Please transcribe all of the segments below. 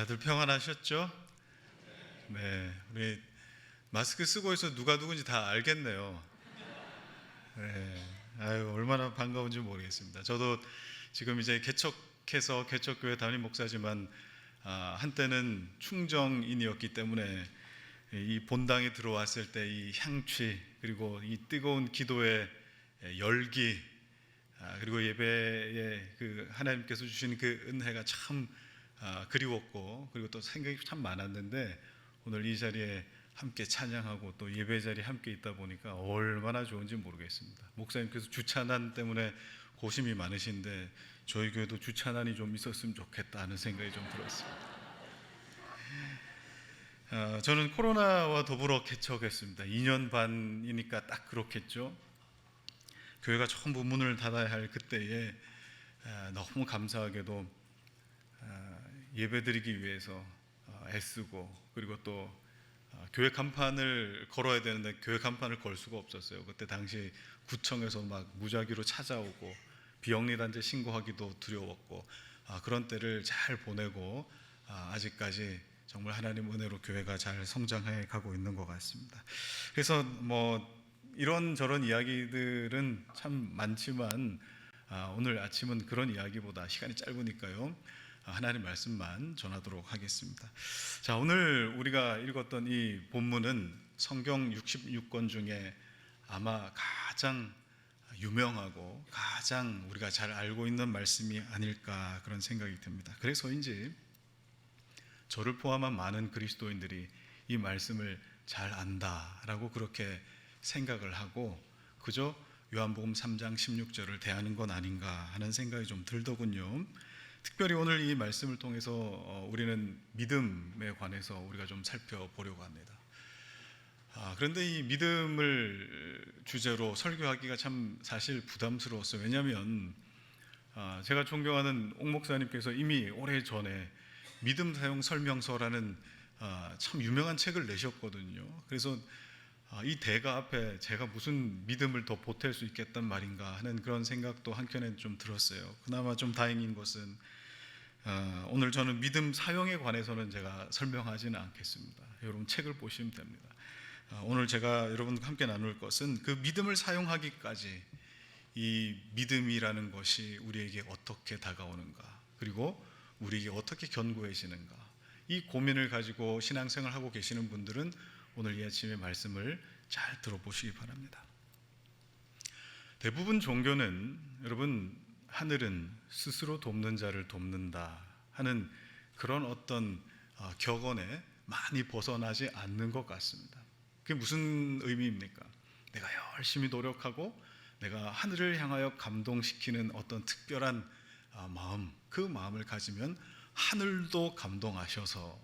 다들 평안하셨죠? 네, 우리 마스크 쓰고 있어 누가 누군지 다 알겠네요. 네, 아유 얼마나 반가운지 모르겠습니다. 저도 지금 이제 개척해서 개척교회 담임 목사지만 한때는 충정인이었기 때문에 이 본당에 들어왔을 때 이 향취 그리고 이 뜨거운 기도의 열기 그리고 예배에 그 하나님께서 주신 그 은혜가 참 그리웠고 그리고 또 생각이 참 많았는데 오늘 이 자리에 함께 찬양하고 또 예배 자리에 함께 있다 보니까 얼마나 좋은지 모르겠습니다. 목사님께서 주찬한 때문에 고심이 많으신데 저희 교회도 주찬한이 좀 있었으면 좋겠다는 생각이 좀 들었습니다. 저는 코로나와 더불어 개척했습니다. 2년 반이니까 딱 그렇겠죠. 교회가 전부 문을 닫아야 할 그때에 너무 감사하게도 예배드리기 위해서 애쓰고 그리고 또 교회 간판을 걸어야 되는데 교회 간판을 걸 수가 없었어요. 그때 당시 구청에서 막 무작위로 찾아오고 비영리단체 신고하기도 두려웠고 그런 때를 잘 보내고 아직까지 정말 하나님 은혜로 교회가 잘 성장해 가고 있는 것 같습니다. 그래서 뭐 이런저런 이야기들은 참 많지만 오늘 아침은 그런 이야기보다 시간이 짧으니까요 하나님 말씀만 전하도록 하겠습니다. 자, 오늘 우리가 읽었던 이 본문은 성경 66권 중에 아마 가장 유명하고 가장 우리가 잘 알고 있는 말씀이 아닐까 그런 생각이 듭니다. 그래서인지 저를 포함한 많은 그리스도인들이 이 말씀을 잘 안다라고 그렇게 생각을 하고 그저 요한복음 3장 16절을 대하는 건 아닌가 하는 생각이 좀 들더군요. 특별히 오늘 이 말씀을 통해서 우리는 믿음에 관해서 우리가 좀 살펴보려고 합니다. 그런데 이 믿음을 주제로 설교하기가 참 사실 부담스러웠어요. 왜냐하면 제가 존경하는 옥 목사님께서 이미 오래전에 믿음 사용 설명서라는 참 유명한 책을 내셨거든요. 그래서 이 대가 앞에 제가 무슨 믿음을 더 보탤 수 있겠단 말인가 하는 그런 생각도 한켠엔 좀 들었어요. 그나마 좀 다행인 것은 오늘 저는 믿음 사용에 관해서는 제가 설명하지는 않겠습니다. 여러분 책을 보시면 됩니다. 오늘 제가 여러분과 함께 나눌 것은 그 믿음을 사용하기까지 이 믿음이라는 것이 우리에게 어떻게 다가오는가 그리고 우리에게 어떻게 견고해지는가 이 고민을 가지고 신앙생활을 하고 계시는 분들은 오늘 이 아침의 말씀을 잘 들어보시기 바랍니다. 대부분 종교는 여러분 하늘은 스스로 돕는 자를 돕는다 하는 그런 어떤 격언에 많이 벗어나지 않는 것 같습니다. 그게 무슨 의미입니까? 내가 열심히 노력하고 내가 하늘을 향하여 감동시키는 어떤 특별한 마음, 그 마음을 가지면 하늘도 감동하셔서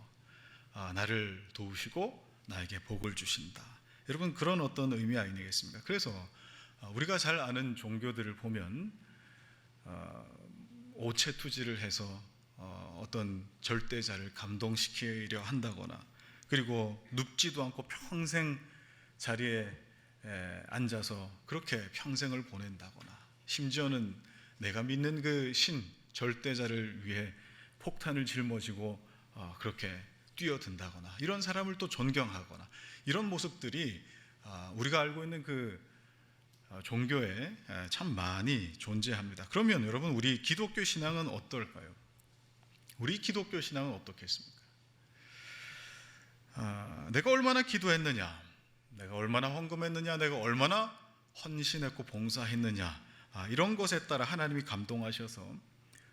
나를 도우시고 나에게 복을 주신다. 여러분 그런 어떤 의미 아니겠습니까? 그래서 우리가 잘 아는 종교들을 보면 오체투지를 해서 어떤 절대자를 감동시키려 한다거나 그리고 눕지도 않고 평생 자리에 앉아서 그렇게 평생을 보낸다거나 심지어는 내가 믿는 그 신 절대자를 위해 폭탄을 짊어지고 그렇게 뛰어든다거나 이런 사람을 또 존경하거나 이런 모습들이 우리가 알고 있는 그 종교에 참 많이 존재합니다. 그러면 여러분 우리 기독교 신앙은 어떨까요? 우리 기독교 신앙은 어떻겠습니까? 내가 얼마나 기도했느냐, 내가 얼마나 헌금했느냐, 내가 얼마나 헌신했고 봉사했느냐 이런 것에 따라 하나님이 감동하셔서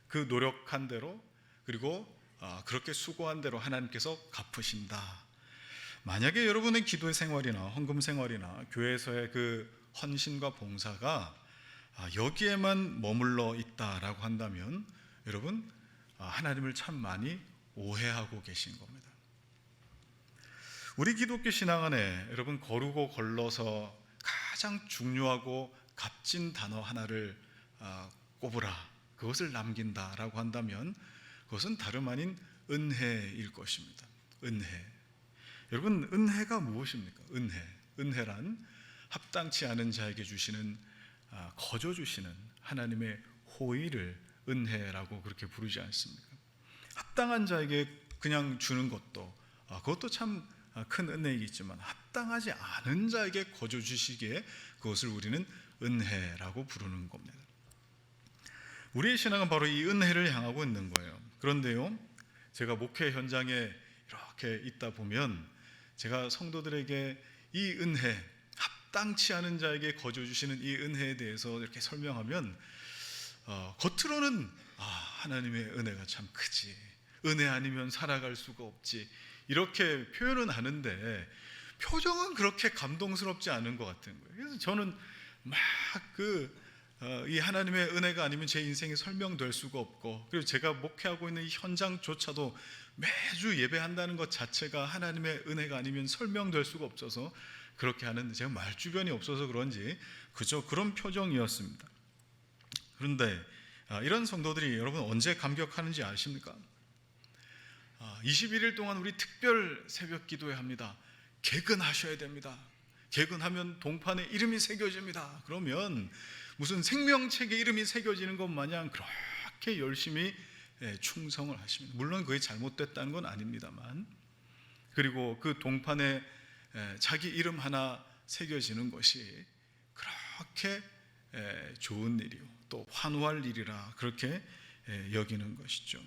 그 노력한 대로 그리고 그렇게 수고한 대로 하나님께서 갚으신다. 만약에 여러분의 기도의 생활이나 헌금 생활이나 교회에서의 그 헌신과 봉사가 여기에만 머물러 있다라고 한다면 여러분 하나님을 참 많이 오해하고 계신 겁니다. 우리 기독교 신앙 안에 여러분 거르고 걸러서 가장 중요하고 값진 단어 하나를 꼽으라, 그것을 남긴다라고 한다면 그것은 다름 아닌 은혜일 것입니다. 은혜. 여러분 은혜가 무엇입니까? 은혜란 합당치 않은 자에게 주시는 거저 주시는 하나님의 호의를 은혜라고 그렇게 부르지 않습니까? 합당한 자에게 그냥 주는 것도 그것도 참 큰 은혜이겠지만 합당하지 않은 자에게 거저 주시기에 그것을 우리는 은혜라고 부르는 겁니다. 우리의 신앙은 바로 이 은혜를 향하고 있는 거예요. 그런데요, 제가 목회 현장에 이렇게 있다 보면 제가 성도들에게 이 은혜, 합당치 않은 자에게 거저 주시는 이 은혜에 대해서 이렇게 설명하면 겉으로는 하나님의 은혜가 참 크지, 은혜 아니면 살아갈 수가 없지, 이렇게 표현은 하는데 표정은 그렇게 감동스럽지 않은 것 같은 거예요. 그래서 저는 막 이 하나님의 은혜가 아니면 제 인생이 설명될 수가 없고, 그리고 제가 목회하고 있는 이 현장조차도 매주 예배한다는 것 자체가 하나님의 은혜가 아니면 설명될 수가 없어서 그렇게 하는데, 제가 말주변이 없어서 그런지 그저 그런 표정이었습니다. 그런데 이런 성도들이 여러분 언제 감격하는지 아십니까? 21일 동안 우리 특별 새벽 기도회 합니다. 개근하셔야 됩니다. 개근하면 동판에 이름이 새겨집니다. 그러면 무슨 생명책에 이름이 새겨지는 것 마냥 그렇게 열심히 충성을 하십니다. 물론 그게 잘못됐다는 건 아닙니다만, 그리고 그 동판에 자기 이름 하나 새겨지는 것이 그렇게 좋은 일이요, 또 환호할 일이라 그렇게 여기는 것이죠.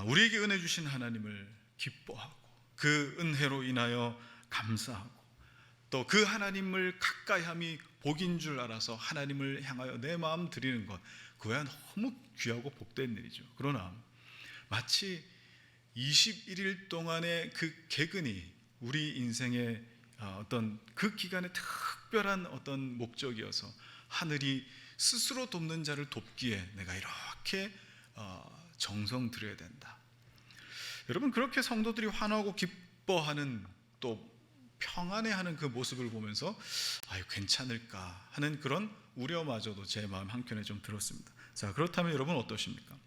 우리에게 은혜 주신 하나님을 기뻐하고 그 은혜로 인하여 감사하고, 또 그 하나님을 가까이함이 복인 줄 알아서 하나님을 향하여 내 마음 드리는 것, 그거야 너무 귀하고 복된 일이죠. 그러나 마치 21일 동안의 그 개근이 우리 인생의 어떤 그 기간의 특별한 어떤 목적이어서 하늘이 스스로 돕는 자를 돕기에 내가 이렇게 정성 들여야 된다. 여러분, 그렇게 성도들이 환호하고 기뻐하는, 또 평안해하는 그 모습을 보면서 괜찮을까 하는 그런 우려마저도 제 마음 한켠에 좀 들었습니다. 자, 그렇다면 여러분 어떠십니까?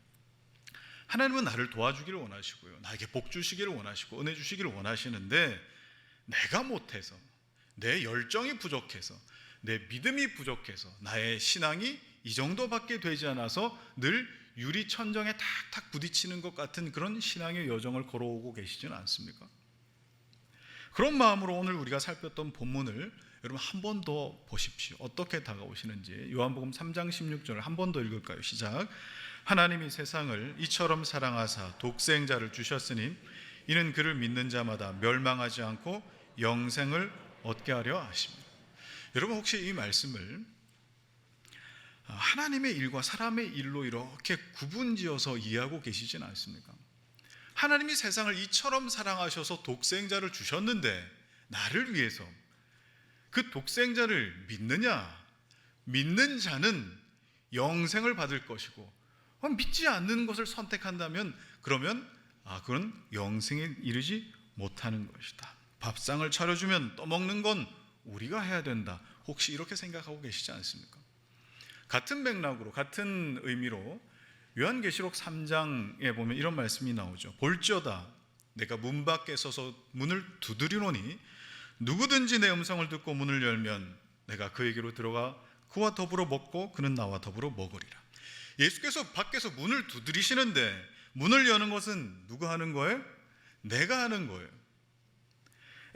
하나님은 나를 도와주기를 원하시고요, 나에게 복 주시기를 원하시고 은혜 주시기를 원하시는데, 내가 못해서, 내 열정이 부족해서, 내 믿음이 부족해서, 나의 신앙이 이 정도밖에 되지 않아서 늘 유리천정에 탁탁 부딪히는 것 같은 그런 신앙의 여정을 걸어오고 계시지는 않습니까? 그런 마음으로 오늘 우리가 살폈던 본문을 여러분 한 번 더 보십시오. 어떻게 다가오시는지. 요한복음 3장 16절을 한 번 더 읽을까요? 시작. 하나님이 세상을 이처럼 사랑하사 독생자를 주셨으니 이는 그를 믿는 자마다 멸망하지 않고 영생을 얻게 하려 하십니다. 여러분, 혹시 이 말씀을 하나님의 일과 사람의 일로 이렇게 구분지어서 이해하고 계시진 않습니까? 하나님이 세상을 이처럼 사랑하셔서 독생자를 주셨는데, 나를 위해서 그 독생자를 믿느냐? 믿는 자는 영생을 받을 것이고, 믿지 않는 것을 선택한다면 그러면 그건 영생에 이르지 못하는 것이다. 밥상을 차려주면 떠먹는 건 우리가 해야 된다. 혹시 이렇게 생각하고 계시지 않습니까? 같은 맥락으로, 같은 의미로 요한계시록 3장에 보면 이런 말씀이 나오죠. 볼지어다 내가 문 밖에 서서 문을 두드리노니 누구든지 내 음성을 듣고 문을 열면 내가 그에게로 들어가 그와 더불어 먹고 그는 나와 더불어 먹으리라. 예수께서 밖에서 문을 두드리시는데, 문을 여는 것은 누가 하는 거예요? 내가 하는 거예요.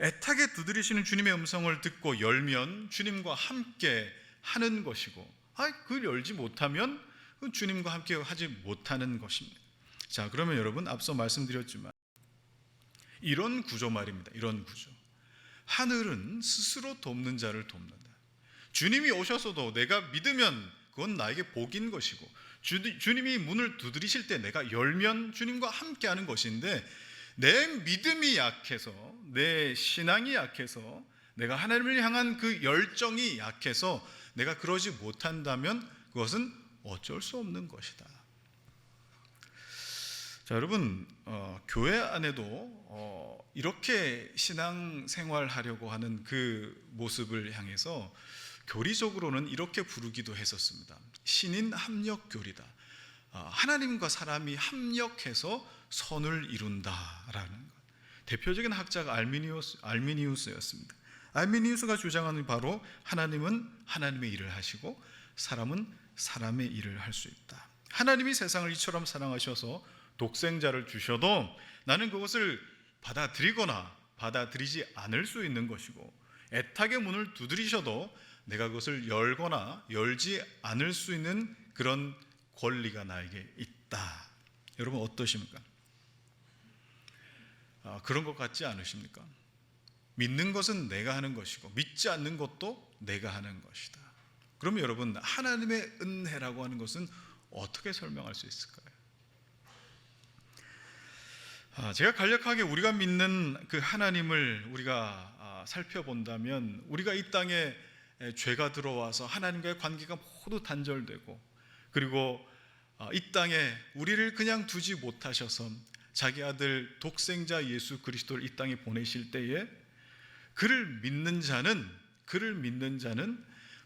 애타게 두드리시는 주님의 음성을 듣고 열면 주님과 함께 하는 것이고, 그걸 열지 못하면 주님과 함께 하지 못하는 것입니다. 자, 그러면 여러분, 앞서 말씀드렸지만 이런 구조 말입니다. 이런 구조. 하늘은 스스로 돕는 자를 돕는다. 주님이 오셔서도 내가 믿으면 그건 나에게 복인 것이고, 주님이 문을 두드리실 때 내가 열면 주님과 함께 하는 것인데, 내 믿음이 약해서, 내 신앙이 약해서, 내가 하나님을 향한 그 열정이 약해서 내가 그러지 못한다면 그것은 어쩔 수 없는 것이다. 자, 여러분, 교회 안에도 이렇게 신앙생활 하려고 하는 그 모습을 향해서 교리적으로는 이렇게 부르기도 했었습니다. 신인 합력 교리다. 하나님과 사람이 합력해서 선을 이룬다라는 것. 대표적인 학자가 알미니우스였습니다. 알미니우스가 주장하는 바로 하나님은 하나님의 일을 하시고 사람은 사람의 일을 할 수 있다. 하나님이 세상을 이처럼 사랑하셔서 독생자를 주셔도 나는 그것을 받아들이거나 받아들이지 않을 수 있는 것이고, 애탁의 문을 두드리셔도 내가 그것을 열거나 열지 않을 수 있는 그런 권리가 나에게 있다. 여러분 어떠십니까? 그런 것 같지 않으십니까? 믿는 것은 내가 하는 것이고 믿지 않는 것도 내가 하는 것이다. 그러면 여러분, 하나님의 은혜라고 하는 것은 어떻게 설명할 수 있을까요? 제가 간략하게 우리가 믿는 그 하나님을 우리가 살펴본다면, 우리가 이 땅에 죄가 들어와서 하나님과의 관계가 모두 단절되고, 그리고 이 땅에 우리를 그냥 두지 못하셔서 자기 아들 독생자 예수 그리스도를 이 땅에 보내실 때에 그를 믿는 자는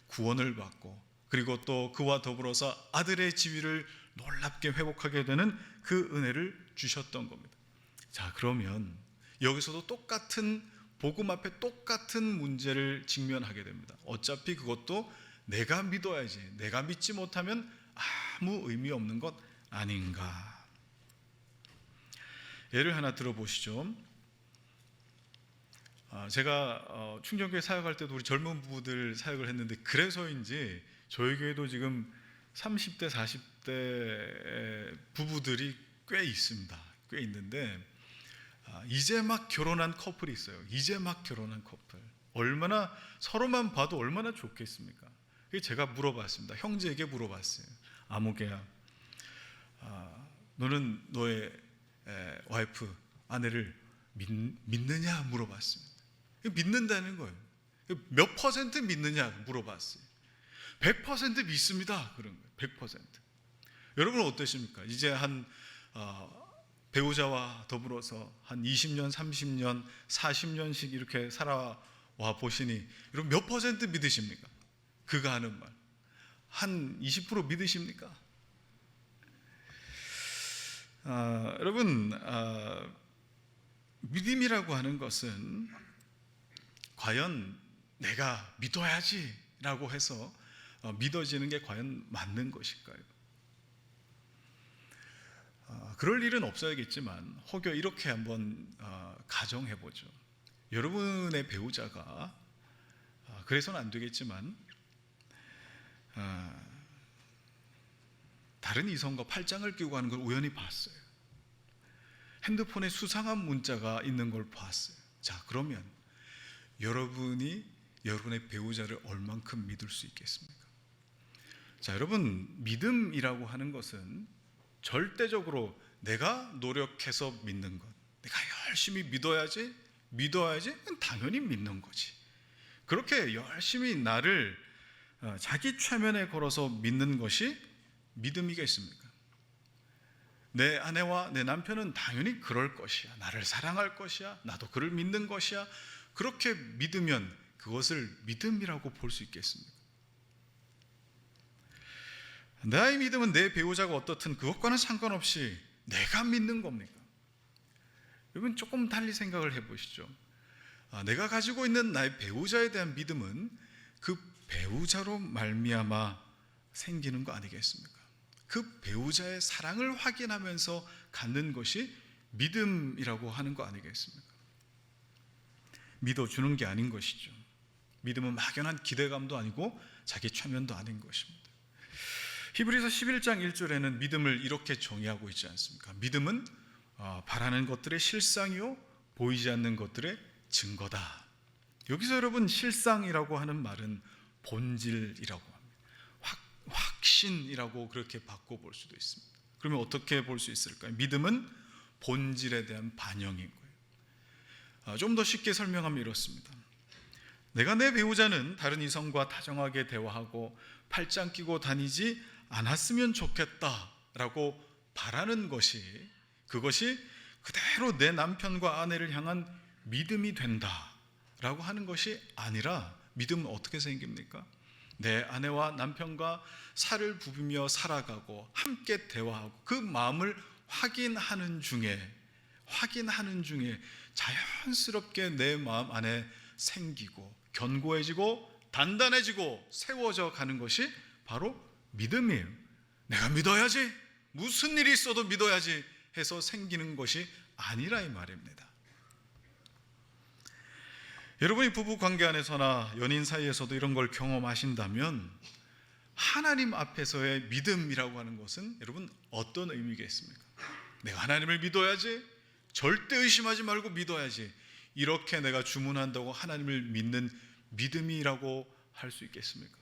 구원을 받고, 그리고 또 그와 더불어서 아들의 지위를 놀랍게 회복하게 되는 그 은혜를 주셨던 겁니다. 자, 그러면 여기서도 똑같은 복음 앞에 똑같은 문제를 직면하게 됩니다. 어차피 그것도 내가 믿어야지, 내가 믿지 못하면 아무 의미 없는 것 아닌가. 예를 하나 들어보시죠. 제가 충정교회 사역할 때도 우리 젊은 부부들 사역을 했는데, 그래서인지 저희 교회도 지금 30대 40대 부부들이 꽤 있습니다. 꽤 있는데 이제 막 결혼한 커플이 있어요. 이제 막 결혼한 커플, 얼마나 서로만 봐도 얼마나 좋겠습니까? 제가 물어봤습니다. 형제에게 물어봤어요. 아무개야, 너는 너의 와이프, 아내를 믿느냐 물어봤습니다. 믿는다는 거예요. 몇 퍼센트 믿느냐 물어봤어요. 100% 믿습니다. 그런 거예요. 100%. 여러분은 어떠십니까? 이제 한 배우자와 더불어서 한 20년, 30년, 40년씩 이렇게 살아와 보시니 여러분 몇 퍼센트 믿으십니까? 그가 하는 말 한 20% 믿으십니까? 여러분, 믿음이라고 하는 것은 과연 내가 믿어야지 라고 해서 믿어지는 게 과연 맞는 것일까요? 그럴 일은 없어야겠지만 혹여 이렇게 한번 가정해보죠. 여러분의 배우자가, 그래서는 안 되겠지만 다른 이성과 팔짱을 끼고 가는 걸 우연히 봤어요. 핸드폰에 수상한 문자가 있는 걸 봤어요. 자, 그러면 여러분이 여러분의 배우자를 얼만큼 믿을 수 있겠습니까? 자, 여러분, 믿음이라고 하는 것은 절대적으로 내가 노력해서 믿는 것, 내가 열심히 믿어야지 당연히 믿는 거지. 그렇게 열심히 나를 자기 최면에 걸어서 믿는 것이 믿음이겠습니까? 내 아내와 내 남편은 당연히 그럴 것이야, 나를 사랑할 것이야, 나도 그를 믿는 것이야, 그렇게 믿으면 그것을 믿음이라고 볼 수 있겠습니까? 나의 믿음은 내 배우자가 어떻든 그것과는 상관없이 내가 믿는 겁니까? 여러분, 조금 달리 생각을 해보시죠. 내가 가지고 있는 나의 배우자에 대한 믿음은 그 배우자로 말미암아 생기는 거 아니겠습니까? 그 배우자의 사랑을 확인하면서 갖는 것이 믿음이라고 하는 거 아니겠습니까? 믿어주는 게 아닌 것이죠. 믿음은 막연한 기대감도 아니고 자기 최면도 아닌 것입니다. 히브리서 11장 1절에는 믿음을 이렇게 정의하고 있지 않습니까? 믿음은 바라는 것들의 실상이요 보이지 않는 것들의 증거다. 여기서 여러분, 실상이라고 하는 말은 본질이라고 합니다. 확신이라고 그렇게 바꿔볼 수도 있습니다. 그러면 어떻게 볼 수 있을까요? 믿음은 본질에 대한 반영인 거예요. 좀 더 쉽게 설명하면 이렇습니다. 내가 내 배우자는 다른 이성과 다정하게 대화하고 팔짱 끼고 다니지 않았으면 좋겠다라고 바라는 것이, 그것이 그대로 내 남편과 아내를 향한 믿음이 된다라고 하는 것이 아니라, 믿음은 어떻게 생깁니까? 내 아내와 남편과 살을 부비며 살아가고 함께 대화하고 그 마음을 확인하는 중에 자연스럽게 내 마음 안에 생기고 견고해지고 단단해지고 세워져 가는 것이 바로 믿음이에요. 내가 믿어야지, 무슨 일이 있어도 믿어야지 해서 생기는 것이 아니라 이 말입니다. 여러분이 부부 관계 안에서나 연인 사이에서도 이런 걸 경험하신다면 하나님 앞에서의 믿음이라고 하는 것은 여러분 어떤 의미겠습니까? 내가 하나님을 믿어야지, 절대 의심하지 말고 믿어야지, 이렇게 내가 주문한다고 하나님을 믿는 믿음이라고 할 수 있겠습니까?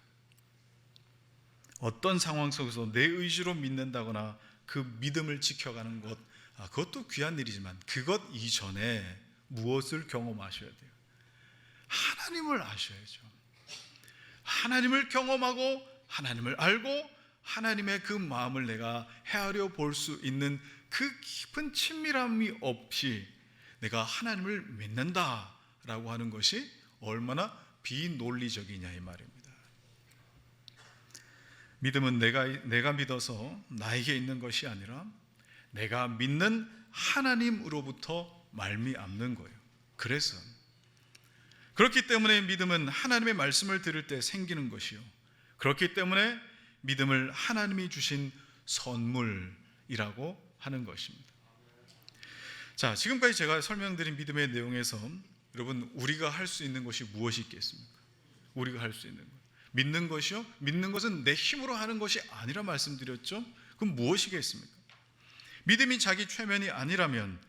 어떤 상황 속에서 내 의지로 믿는다거나 그 믿음을 지켜가는 것, 그것도 귀한 일이지만 그것 이전에 무엇을 경험하셔야 돼요? 하나님을 아셔야죠. 하나님을 경험하고 하나님을 알고 하나님의 그 마음을 내가 헤아려 볼 수 있는 그 깊은 친밀함이 없이 내가 하나님을 믿는다라고 하는 것이 얼마나 비논리적이냐 이 말입니다. 믿음은 내가 믿어서 나에게 있는 것이 아니라 내가 믿는 하나님으로부터 말미암는 거예요. 그래서 그렇기 때문에 믿음은 하나님의 말씀을 들을 때 생기는 것이요, 그렇기 때문에 믿음을 하나님이 주신 선물이라고 하는 것입니다. 자, 지금까지 제가 설명드린 믿음의 내용에서 여러분 우리가 할 수 있는 것이 무엇이 있겠습니까? 우리가 할 수 있는 것, 믿는 것이요, 믿는 것은 내 힘으로 하는 것이 아니라 말씀드렸죠. 그럼 무엇이겠습니까? 믿음이 자기 최면이 아니라면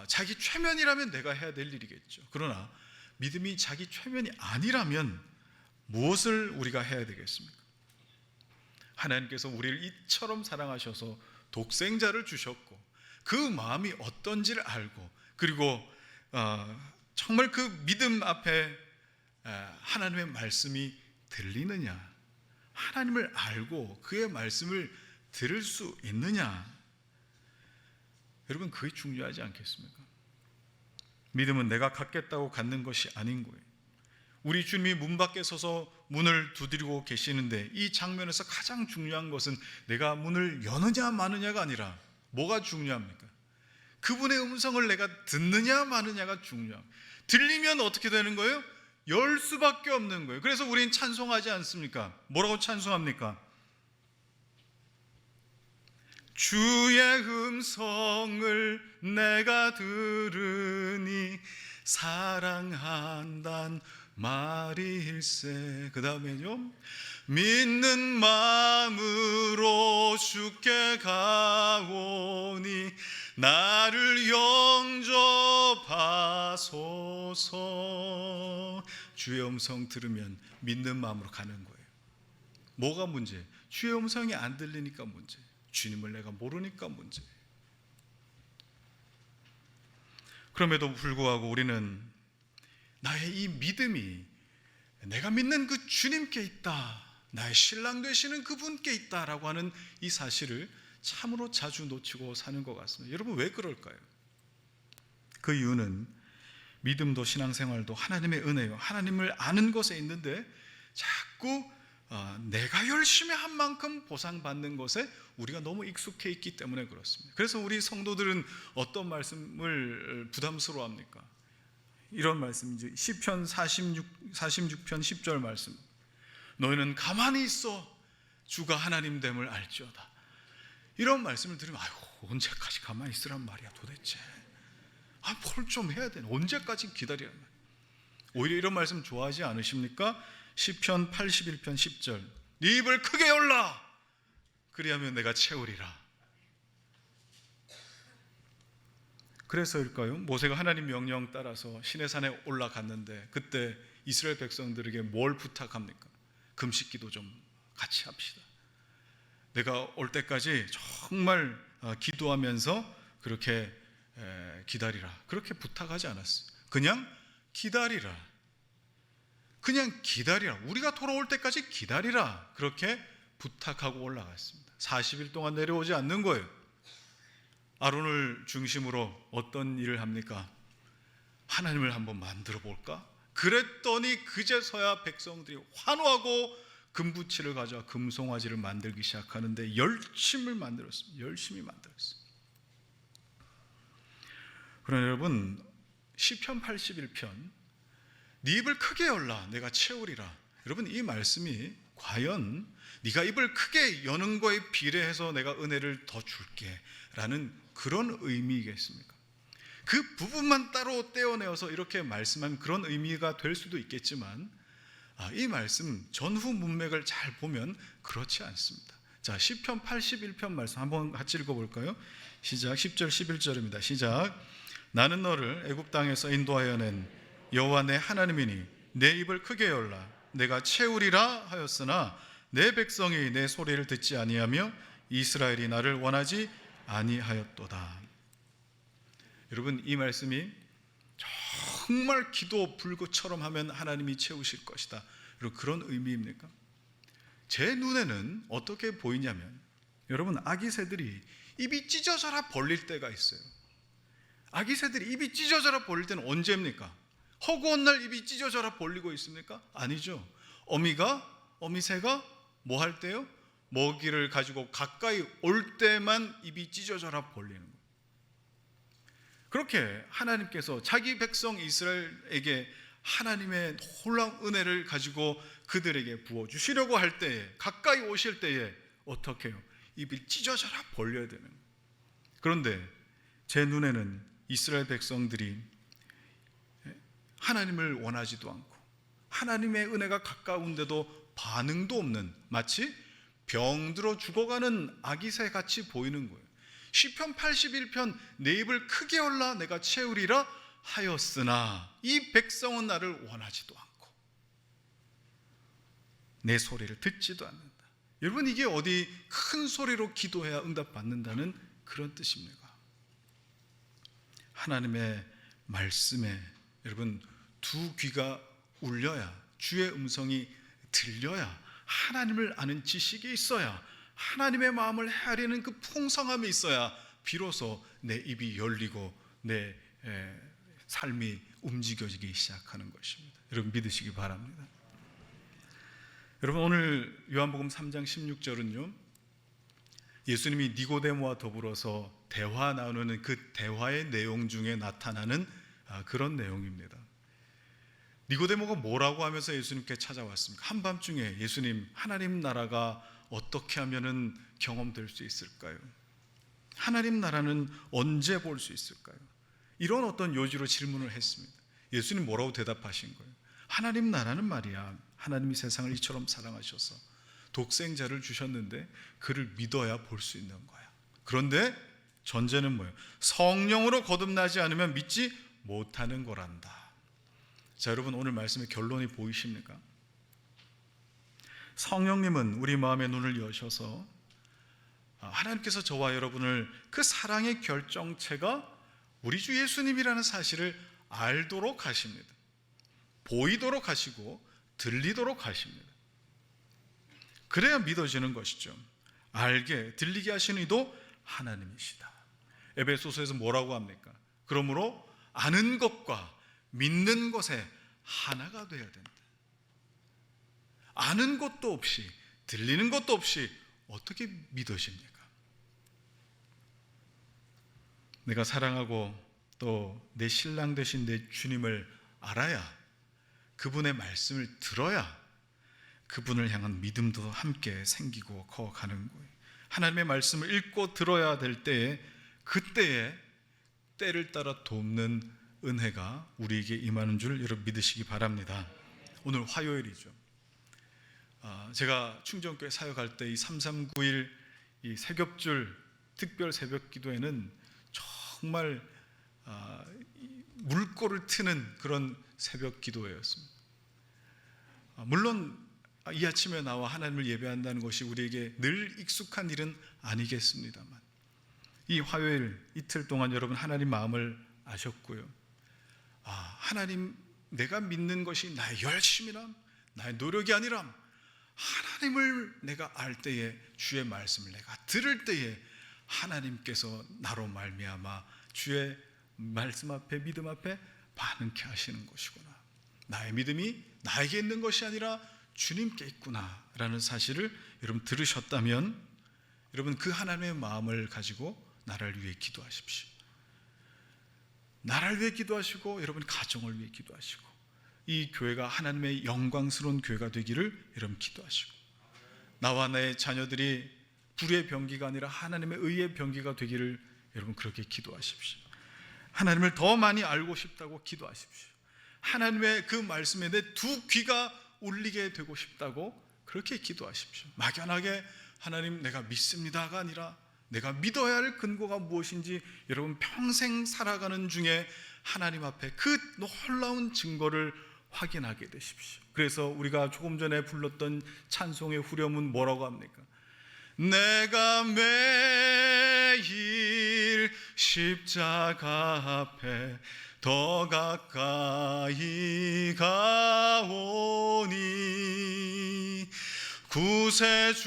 자기 최면이라면 내가 해야 될 일이겠죠. 그러나 믿음이 자기 최면이 아니라면 무엇을 우리가 해야 되겠습니까? 하나님께서 우리를 이처럼 사랑하셔서 독생자를 주셨고 그 마음이 어떤지를 알고, 그리고 정말 그 믿음 앞에 하나님의 말씀이 들리느냐, 하나님을 알고 그의 말씀을 들을 수 있느냐, 여러분 그게 중요하지 않겠습니까? 믿음은 내가 갖겠다고 갖는 것이 아닌 거예요. 우리 주님이 문 밖에 서서 문을 두드리고 계시는데 이 장면에서 가장 중요한 것은 내가 문을 여느냐 마느냐가 아니라 뭐가 중요합니까? 그분의 음성을 내가 듣느냐 마느냐가 중요합니다. 들리면 어떻게 되는 거예요? 열 수밖에 없는 거예요. 그래서 우리는 찬송하지 않습니까? 뭐라고 찬송합니까? 주의 음성을 내가 들으니 사랑한단 말일세. 그 다음에요, 믿는 마음으로 주께 가오니 나를 영접하소서. 주의 음성 들으면 믿는 마음으로 가는 거예요. 뭐가 문제? 주의 음성이 안 들리니까 문제, 주님을 내가 모르니까 문제. 그럼에도 불구하고 우리는 나의 이 믿음이 내가 믿는 그 주님께 있다, 나의 신랑 되시는 그분께 있다라고 하는 이 사실을 참으로 자주 놓치고 사는 것 같습니다. 여러분 왜 그럴까요? 그 이유는 믿음도 신앙생활도 하나님의 은혜요, 하나님을 아는 것에 있는데 자꾸 내가 열심히 한 만큼 보상받는 것에 우리가 너무 익숙해 있기 때문에 그렇습니다. 그래서 우리 성도들은 어떤 말씀을 부담스러워합니까? 이런 말씀이죠. 시편 46편 10절 말씀, 너희는 가만히 있어 주가 하나님됨을 알지어다. 이런 말씀을 들으면 언제까지 가만히 있으란 말이야 도대체, 뭘 좀 해야 되나, 언제까지 기다리란 말이야. 오히려 이런 말씀 좋아하지 않으십니까? 시편 81편 10절, 네 입을 크게 열라 그리하면 내가 채우리라. 그래서일까요? 모세가 하나님 명령 따라서 시내산에 올라갔는데 그때 이스라엘 백성들에게 뭘 부탁합니까? 금식기도 좀 같이 합시다. 내가 올 때까지 정말 기도하면서 그렇게 기다리라, 그렇게 부탁하지 않았어요. 그냥 기다리라, 그냥 기다리라, 우리가 돌아올 때까지 기다리라, 그렇게 부탁하고 올라갔습니다. 40일 동안 내려오지 않는 거예요. 아론을 중심으로 어떤 일을 합니까? 하나님을 한번 만들어 볼까? 그랬더니 그제서야 백성들이 환호하고 금부치를 가져와 금송아지를 만들기 시작하는데 열심히 만들었습니다. 그러나 여러분, 시편 81편 네 입을 크게 열라 내가 채우리라, 여러분 이 말씀이 과연 네가 입을 크게 여는 거에 비례해서 내가 은혜를 더 줄게 라는 그런 의미겠습니까? 그 부분만 따로 떼어내어서 이렇게 말씀한 그런 의미가 될 수도 있겠지만 이 말씀 전후 문맥을 잘 보면 그렇지 않습니다. 자, 시편 81편 말씀 한번 같이 읽어볼까요? 시작. 10절 11절입니다. 시작. 나는 너를 애굽 땅에서 인도하여 낸 여호와 내 하나님이니 내 입을 크게 열라 내가 채우리라 하였으나 내 백성이 내 소리를 듣지 아니하며 이스라엘이 나를 원하지 아니하였도다. 여러분, 이 말씀이 정말 기도 불구처럼 하면 하나님이 채우실 것이다, 그리고 그런 의미입니까? 제 눈에는 어떻게 보이냐면, 여러분, 아기 새들이 입이 찢어져라 벌릴 때가 있어요. 아기 새들이 입이 찢어져라 벌릴 때는 언제입니까? 허구한 날 입이 찢어져라 벌리고 있습니까? 아니죠. 어미새가 뭐 할 때요? 먹이를 가지고 가까이 올 때만 입이 찢어져라 벌리는 거예요. 그렇게 하나님께서 자기 백성 이스라엘에게 하나님의 놀라운 은혜를 가지고 그들에게 부어주시려고 할 때에, 가까이 오실 때에 어떻게 해요? 입이 찢어져라 벌려야 되는 거예요. 그런데 제 눈에는 이스라엘 백성들이 하나님을 원하지도 않고 하나님의 은혜가 가까운데도 반응도 없는, 마치 병들어 죽어가는 아기새 같이 보이는 거예요. 시편 81편 내 입을 크게 열라 내가 채우리라 하였으나 이 백성은 나를 원하지도 않고 내 소리를 듣지도 않는다. 여러분, 이게 어디 큰 소리로 기도해야 응답받는다는 그런 뜻입니까? 하나님의 말씀에 여러분 두 귀가 울려야, 주의 음성이 들려야, 하나님을 아는 지식이 있어야, 하나님의 마음을 헤아리는 그 풍성함이 있어야 비로소 내 입이 열리고 내 삶이 움직여지기 시작하는 것입니다. 여러분, 믿으시기 바랍니다. 여러분, 오늘 요한복음 3장 16절은요, 예수님이 니고데모와 더불어서 대화 나누는 그 대화의 내용 중에 나타나는 그런 내용입니다. 니고데모가 뭐라고 하면서 예수님께 찾아왔습니까? 한밤중에 예수님, 하나님 나라가 어떻게 하면은 경험될 수 있을까요? 하나님 나라는 언제 볼 수 있을까요? 이런 어떤 요지로 질문을 했습니다. 예수님 뭐라고 대답하신 거예요? 하나님 나라는 말이야, 하나님이 세상을 이처럼 사랑하셔서 독생자를 주셨는데 그를 믿어야 볼 수 있는 거야. 그런데 전제는 뭐예요? 성령으로 거듭나지 않으면 믿지 못하는 거란다. 자, 여러분, 오늘 말씀의 결론이 보이십니까? 성령님은 우리 마음의 눈을 여셔서 하나님께서 저와 여러분을 그 사랑의 결정체가 우리 주 예수님이라는 사실을 알도록 하십니다. 보이도록 하시고 들리도록 하십니다. 그래야 믿어지는 것이죠. 알게, 들리게 하시는 이도 하나님이시다. 에베소서에서 뭐라고 합니까? 그러므로 아는 것과 믿는 것에 하나가 되어야 된다. 아는 것도 없이, 들리는 것도 없이 어떻게 믿으십니까? 내가 사랑하고 또 내 신랑 되신 내 주님을 알아야, 그분의 말씀을 들어야 그분을 향한 믿음도 함께 생기고 커가는 거예요. 하나님의 말씀을 읽고 들어야 될 때에, 그때에 때를 따라 돕는 은혜가 우리에게 임하는 줄 여러분 믿으시기 바랍니다. 오늘 화요일이죠. 제가 충정교회 사역할 때 이 339일 이 새벽줄 특별 새벽 기도에는 정말 물꼬를 트는 그런 새벽 기도회였습니다. 물론 이 아침에 나와 하나님을 예배한다는 것이 우리에게 늘 익숙한 일은 아니겠습니다만, 이 화요일 이틀 동안 여러분 하나님 마음을 아셨고요. 하나님, 내가 믿는 것이 나의 열심이람, 나의 노력이 아니람, 하나님을 내가 알 때에, 주의 말씀을 내가 들을 때에 하나님께서 나로 말미암아 주의 말씀 앞에, 믿음 앞에 반응케 하시는 것이구나. 나의 믿음이 나에게 있는 것이 아니라 주님께 있구나 라는 사실을 여러분 들으셨다면, 여러분 그 하나님의 마음을 가지고 나라를 위해 기도하십시오. 나라를 위해 기도하시고, 여러분 가정을 위해 기도하시고, 이 교회가 하나님의 영광스러운 교회가 되기를 여러분 기도하시고, 나와 내 자녀들이 불의 병기가 아니라 하나님의 의의 병기가 되기를 여러분 그렇게 기도하십시오. 하나님을 더 많이 알고 싶다고 기도하십시오. 하나님의 그 말씀에 내 두 귀가 울리게 되고 싶다고 그렇게 기도하십시오. 막연하게 하나님 내가 믿습니다가 아니라 내가 믿어야 할 근거가 무엇인지 여러분 평생 살아가는 중에 하나님 앞에 그 놀라운 증거를 확인하게 되십시오. 그래서 우리가 조금 전에 불렀던 찬송의 후렴은 뭐라고 합니까? 내가 매일 십자가 앞에 더 가까이 가오니 구세주의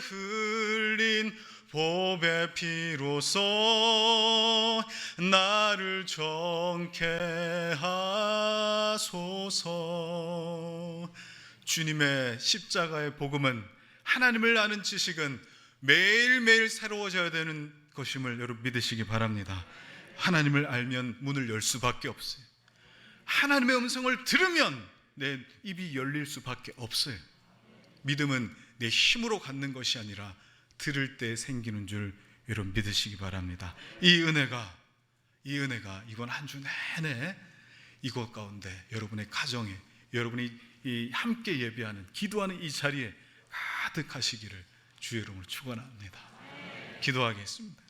흘린 보배 피로써 나를 정케 하소서. 주님의 십자가의 복음은, 하나님을 아는 지식은 매일매일 새로워져야 되는 것임을 여러분 믿으시기 바랍니다. 하나님을 알면 문을 열 수밖에 없어요. 하나님의 음성을 들으면 내 입이 열릴 수밖에 없어요. 믿음은 내 힘으로 갖는 것이 아니라 들을 때 생기는 줄 여러분 믿으시기 바랍니다. 이 은혜가 이번 한 주 내내 이것 가운데 여러분의 가정에, 여러분이 이 함께 예배하는 기도하는 이 자리에 가득하시기를 주의 이름으로 축원합니다. 기도하겠습니다.